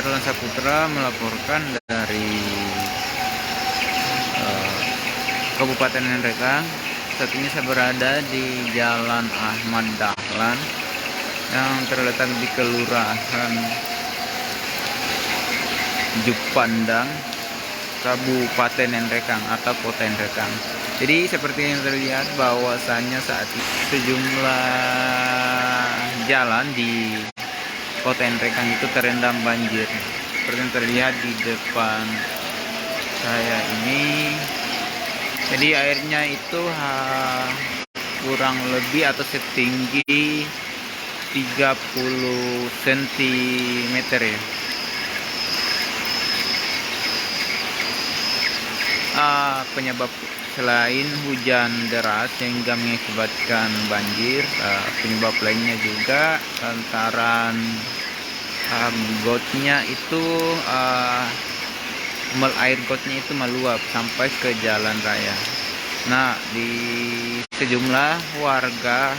Darlan Saputra melaporkan dari Kabupaten Nrekang. Saat ini saya berada di Jalan Ahmad Dahlan yang terletak di Kelurahan Jupandang, Kabupaten Nrekang atau Kota Nrekang. Jadi seperti yang terlihat bahwasannya saat ini sejumlah jalan di Kota Nrekang itu terendam banjir. Seperti yang terlihat di depan saya ini. Jadi airnya itu kurang lebih atau setinggi 30 cm ya. Penyebab selain hujan deras sehingga mengakibatkan banjir, penyebab lainnya juga lantaran gotnya itu air gotnya itu meluap sampai ke jalan raya. Nah, di sejumlah warga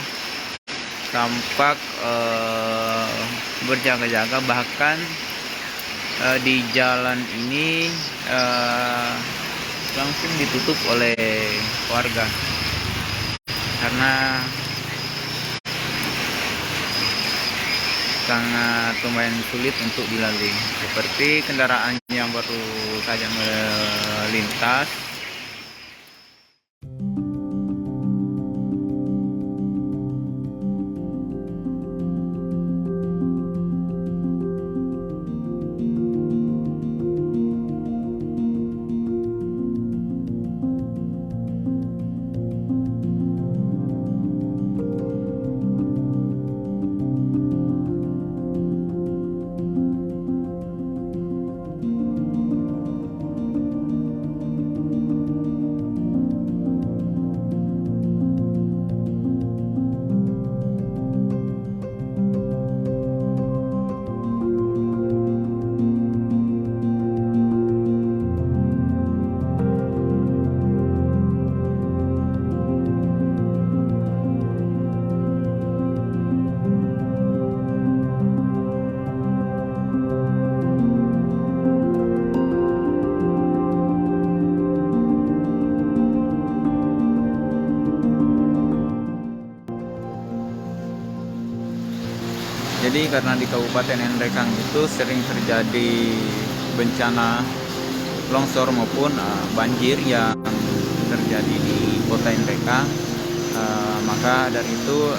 tampak berjaga-jaga, bahkan di jalan ini langsung ditutup oleh warga karena sangat lumayan sulit untuk dilalui, seperti kendaraan yang baru saja melintas. Jadi karena di Kabupaten Nrekang itu sering terjadi bencana longsor maupun banjir yang terjadi di Kota Nrekang, maka dari itu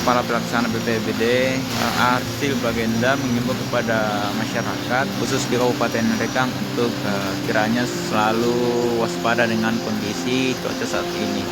Kepala Pelaksana BPBD Arsil Bagenda mengimbau kepada masyarakat khusus di Kabupaten Nrekang untuk kiranya selalu waspada dengan kondisi cuaca saat ini.